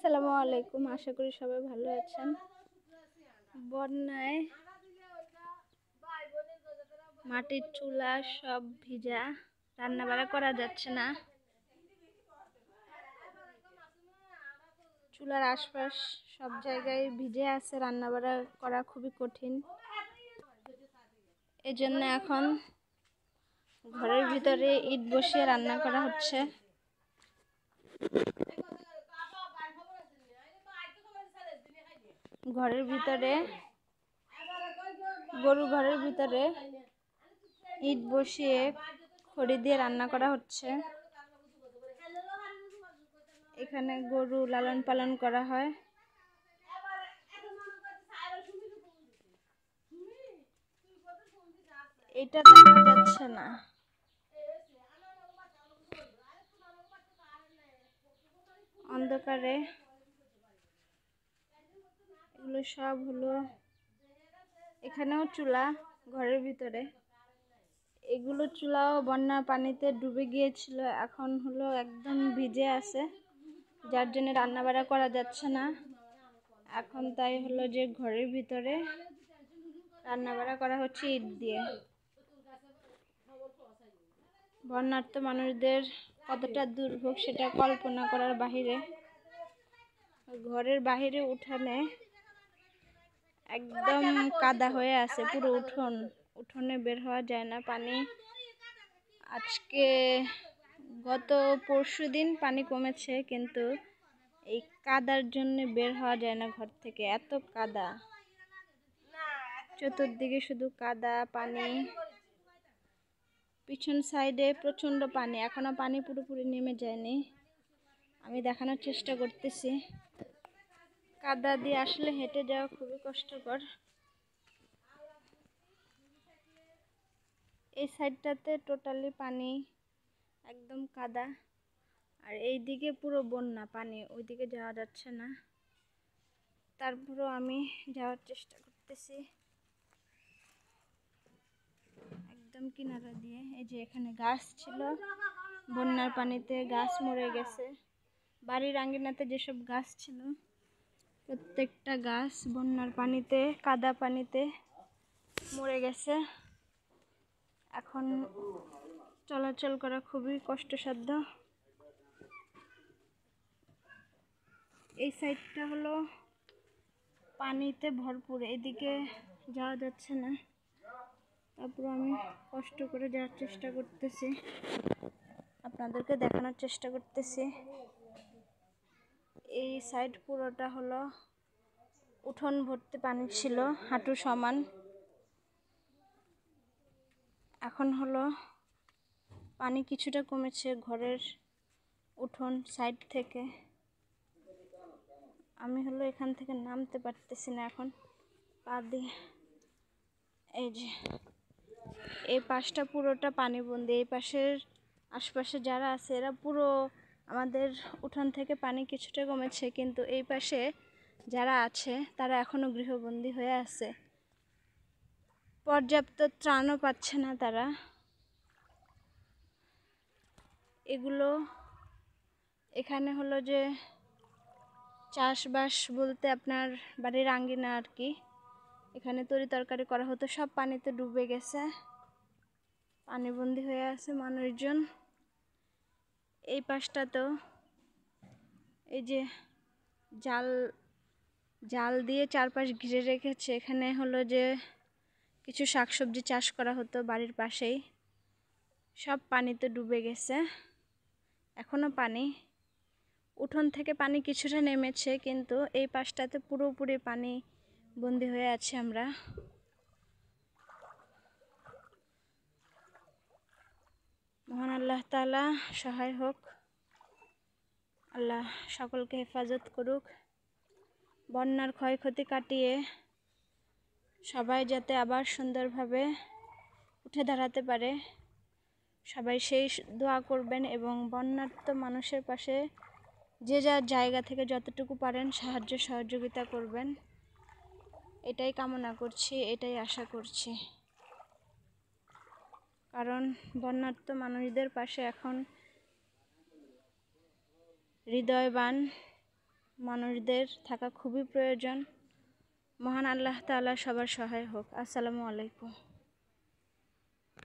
আসসালামু আলাইকুম, আশা করি সবাই ভালো আছেন। বন্যায় মাটির চুলা সব ভিজা, রান্না বাড়া করা যাচ্ছে না। চুলার আশপাশ সব জায়গায় ভিজে আছে, রান্না বাড়া করা খুবই কঠিন। এজন্য এখন ঘরের ভিতরে ইট বসিয়ে রান্না করা হচ্ছে। ঘরের ভিতরে গরু ঘরের ভিতরে ইট বসিয়ে খড়ি দিয়ে রান্না করা হচ্ছে। এখানে গরু লালন পালন করা হয়। এটা দেখা যাচ্ছে না। অন্ধকারে এগুলো সব হলো, এখানেও চুলা ঘরের ভিতরে। এগুলো চুলাও বন্যার পানিতে ডুবে গিয়েছিল, এখন হলো একদম ভিজে আছে, যার জন্য রান্না বাড়া করা যাচ্ছে না। এখন তাই হলো যে ঘরের ভিতরে রান্না বাড়া করা হচ্ছে ইট দিয়ে। বন্যার্ত মানুষদের কতটা দুর্ভোগ সেটা কল্পনা করার বাহিরে। ঘরের বাহিরে উঠানে একদম কাদা হয়ে আছে, পুরো উঠোনে বের হওয়া যায় না। পানি আজকে গত পরশুদিন পানি কমেছে, কিন্তু এই কাদার জন্য বের হওয়া যায় না ঘর থেকে, এত কাদা। চতুর্দিকে শুধু কাদা পানি। পিছন সাইডে প্রচন্ড পানি, এখনো পানি পুরোপুরি নেমে যায়নি। আমি দেখানোর চেষ্টা করতেছি। কাদা দিয়ে আসলে হেঁটে যাওয়া খুবই কষ্টকর। এই সাইডটাতে টোটালি পানি, একদম কাদা, আর এই দিকে পুরো বন্যা পানি, ওইদিকে যাওয়া যাচ্ছে না। তারপরেও আমি যাওয়ার চেষ্টা করতেছি একদম কিনারা দিয়ে। এই যে এখানে গাছ ছিল, বন্যার পানিতে গাছ মরে গেছে। বাড়ির আঙ্গিনাতে যেসব গাছ ছিল প্রত্যেকটা গাছ বন্যার পানিতে, কাদা পানিতে মরে গেছে। এখন চলাচল করা খুবই কষ্টসাধ্য। এই সাইডটা হলো পানিতে ভরপুর, এদিকে যাওয়া যাচ্ছে না। তারপর আমি কষ্ট করে যাওয়ার চেষ্টা করতেছি, আপনাদেরকে দেখানোর চেষ্টা করতেছি। এই সাইড পুরোটা হলো উঠোন ভর্তি পানি ছিল, হাঁটু সমান। এখন হলো পানি কিছুটা কমেছে ঘরের উঠোন সাইড থেকে। আমি হলো এখান থেকে নামতে পারতেছি না এখন পা দিয়ে। এই যে এই পাশটা পুরোটা পানিবন্দি। এই পাশের আশপাশে যারা আছে এরা পুরো, আমাদের উঠান থেকে পানি কিছুটা কমেছে, কিন্তু এই পাশে যারা আছে তারা এখনো গৃহবন্দী হয়ে আছে। পর্যাপ্ত ত্রাণও পাচ্ছে না তারা। এগুলো এখানে হলো যে চাষবাস বলতে আপনার বাড়ির আঙ্গিনা আর কি, এখানে তরি তরকারি করা হতো, সব পানিতে ডুবে গেছে, পানিবন্দি হয়ে আছে মানুষজন। এই পাশটাতেও এই যে জাল দিয়ে চারপাশ ঘিরে রেখেছে। এখানে হলো যে কিছু শাকসবজি চাষ করা হতো বাড়ির পাশেই, সব পানিতে ডুবে গেছে। এখনো পানি, উঠোন থেকে পানি কিছুটা নেমেছে, কিন্তু এই পাশটাতে পুরোপুরি পানি বন্দি হয়ে আছে আমরা। মহান আল্লাহ তাআলা সহায় হোক, আল্লাহ সকলকে হেফাজত করুক। বন্যার ক্ষয়ক্ষতি কাটিয়ে সবাই যাতে আবার সুন্দরভাবে উঠে দাঁড়াতে পারে, সবাই সেই দোয়া করবেন এবং বন্যার্ত মানুষের পাশে যে যার জায়গা থেকে যতটুকু পারেন সাহায্য সহযোগিতা করবেন, এটাই কামনা করছি, এটাই আশা করছি। কারণ বন্যার্ত মানুষদের পাশে এখন হৃদয়বান মানুষদের থাকা খুবই প্রয়োজন। মহান আল্লাহ তাআলা সবার সহায় হোক। আসসালামু আলাইকুম।